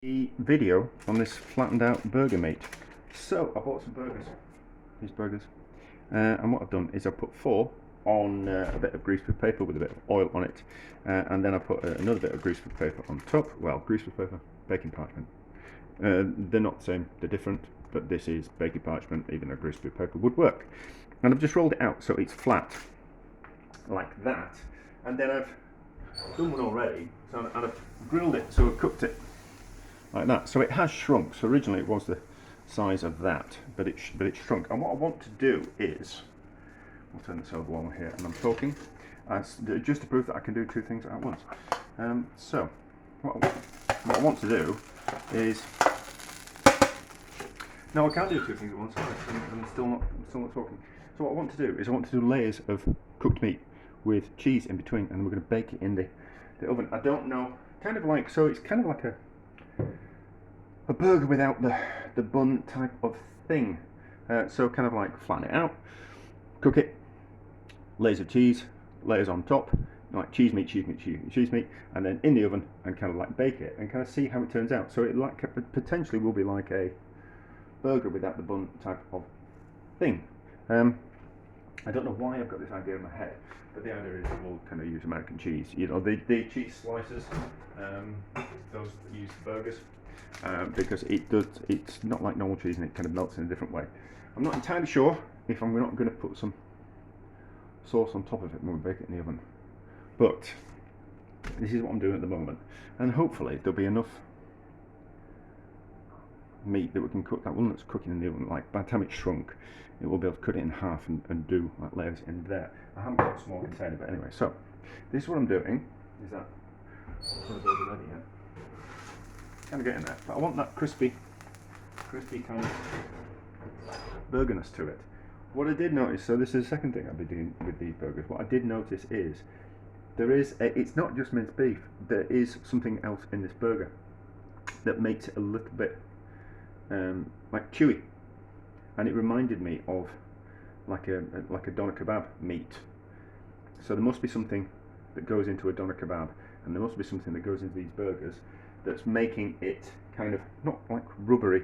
The video on this flattened out burger meat. So I bought some burgers, these burgers, and what I've done is I've put 4 on a bit of greaseproof paper with a bit of oil on it, and then I put another bit of greaseproof paper on top. Well, greaseproof paper, baking parchment. They're not the same, they're different, but this is baking parchment, even though greaseproof paper would work. And I've just rolled it out so it's flat, like that, and then I've done one already, so I've grilled it, so I've cooked it like that. So it has shrunk. So originally it was the size of that, but it's shrunk. And what I want to do is, I'll turn this over while I'm here and I'm talking, just to prove that I can do 2 things at once. So what I want to do is, no, I can't do 2 things at once. Sorry, I'm still not talking. So what I want to do is I want to do layers of cooked meat with cheese in between, and we're going to bake it in the oven. I don't know, kind of like, so it's kind of like a burger without the bun type of thing. So kind of like flatten it out, cook it, layers of cheese, layers on top, like cheese meat, and then in the oven and kind of like bake it and kind of see how it turns out. So it like potentially will be like a burger without the bun type of thing. I don't know why I've got this idea in my head, but the idea is we'll kind of use American cheese. You know, the cheese slices, those that use the burgers, because it's not like normal cheese and it kind of melts in a different way. I'm not entirely sure if I'm not going to put some sauce on top of it when we bake it in the oven, but this is what I'm doing at the moment, and hopefully there'll be enough meat that we can cook that one that's cooking in the oven. Like by the time it's shrunk, it will be able to cut it in half and do like layers in there. I haven't got a small container, but anyway, so this is what I'm doing. Is that ready yet? Kind of getting there, but I want that crispy kind of burgerness to it. What I did notice, so this is the second thing I've been doing with these burgers. What I did notice is it's not just minced beef. There is something else in this burger that makes it a little bit like chewy, and it reminded me of like a doner kebab meat. So there must be something that goes into a doner kebab, and there must be something that goes into these burgers that's making it kind of not like rubbery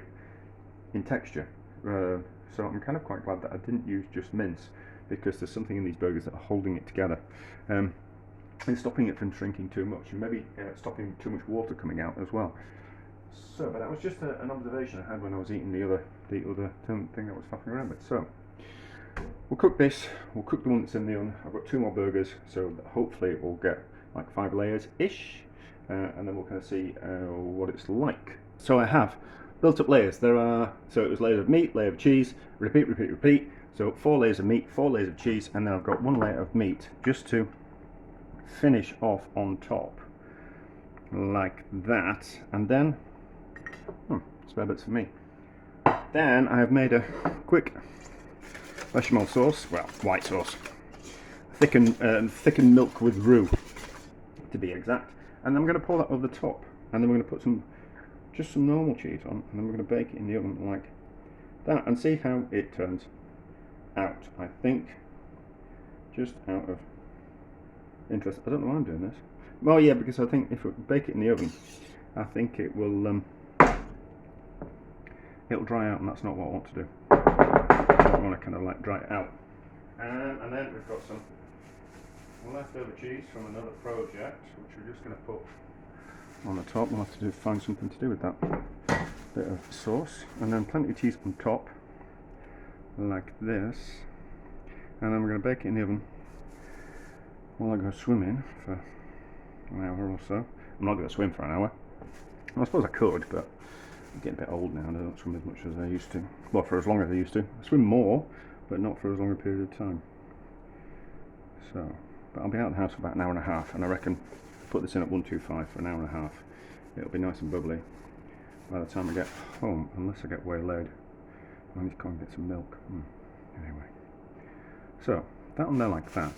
in texture. So I'm kind of quite glad that I didn't use just mince, because there's something in these burgers that are holding it together and stopping it from shrinking too much, and maybe stopping too much water coming out as well. So, but that was just an observation I had when I was eating the other thing I was faffing around with. So we'll cook this. We'll cook the one that's in the oven. I've got 2 more burgers, so hopefully we'll get like 5 layers ish, and then we'll kind of see what it's like. So I have built up layers. So it was layers of meat, layer of cheese, repeat. So 4 layers of meat, 4 layers of cheese, and then I've got 1 layer of meat just to finish off on top, like that, and then spare bits for me. Then I have made a quick béchamel sauce, well, white sauce, thickened milk with roux, to be exact. And then I'm going to pour that over the top, and then we're going to put just some normal cheese on, and then we're going to bake it in the oven like that, and see how it turns out. I think, just out of interest, I don't know why I'm doing this. Well, yeah, because I think if we bake it in the oven, I think it will it'll dry out, and that's not what I want to do. I want to kind of like dry it out. And then we've got some leftover cheese from another project, which we're just going to put on the top. We'll have to find something to do with that bit of sauce, and then plenty of cheese on top, like this. And then we're going to bake it in the oven while I go swimming for an hour or so. I'm not going to swim for an hour. I suppose I could, but I'm getting a bit old now and I don't swim as much as I used to. Well, for as long as I used to. I swim more, but not for as long a period of time. So, but I'll be out of the house for about an hour and a half, and I reckon put this in at 125 for an hour and a half. It'll be nice and bubbly by the time I get home, unless I get waylaid. I need to go and get some milk. Anyway, so that on there like that.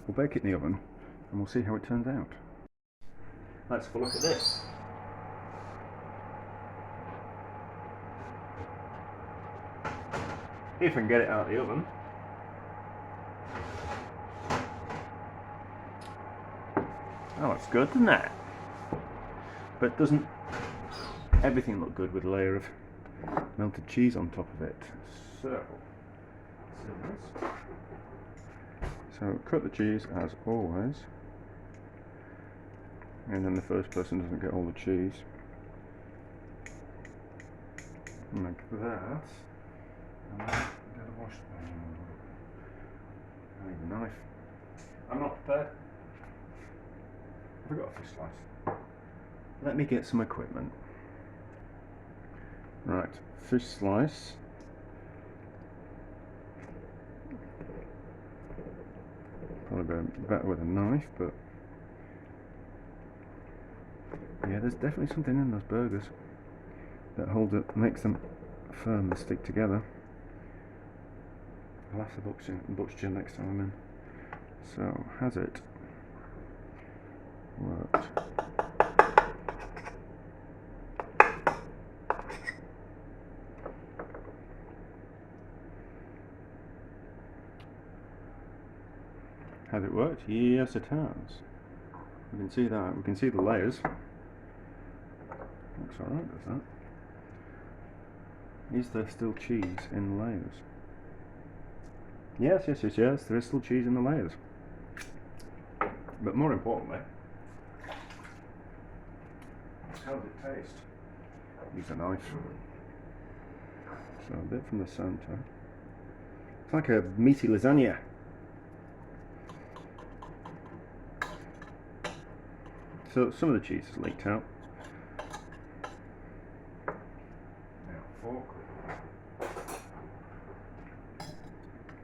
We'll bake it in the oven, and we'll see how it turns out. Let's have a look at this. If I can get it out of the oven. That looks good, doesn't it? But it doesn't everything look good with a layer of melted cheese on top of it. So cut the cheese as always, and then the first person doesn't get all the cheese. Like that. And then get a wash. I need a knife. I'm not prepared. I've got a fish slice. Let me get some equipment. Right, fish slice. Probably better with a knife, but yeah, there's definitely something in those burgers that holds it, makes them firm and stick together. I'll have to butch gin next time I'm in. So, has it worked? Has it worked? Yes, it has. We can see that. We can see the layers. Looks alright, does that? Is there still cheese in the layers? Yes, yes, yes, yes. There is still cheese in the layers. But more importantly, how does it taste? Use a knife. So a bit from the centre. It's like a meaty lasagna. So some of the cheese is leaked out. Now fork.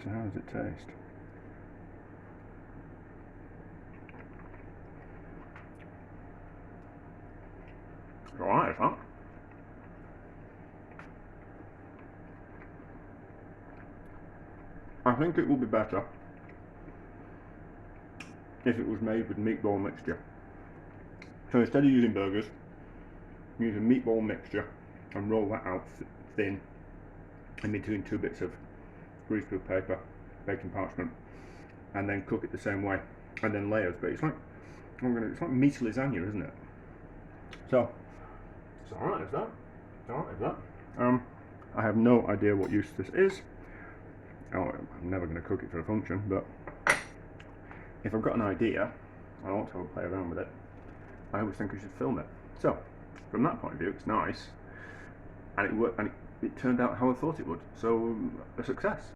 So how does it taste? It's alright, huh? I think it will be better if it was made with meatball mixture. So instead of using burgers, use a meatball mixture and roll that out thin in between two bits of greaseproof paper, baking parchment, and then cook it the same way, and then layers. But it's like meaty lasagna, isn't it? So it's alright as that. It's alright as that. I have no idea what use this is. Oh, I'm never going to cook it for a function, but if I've got an idea, I want to play around with it. I always think I should film it. So, from that point of view, it's nice, and it worked, and it turned out how I thought it would. So, a success.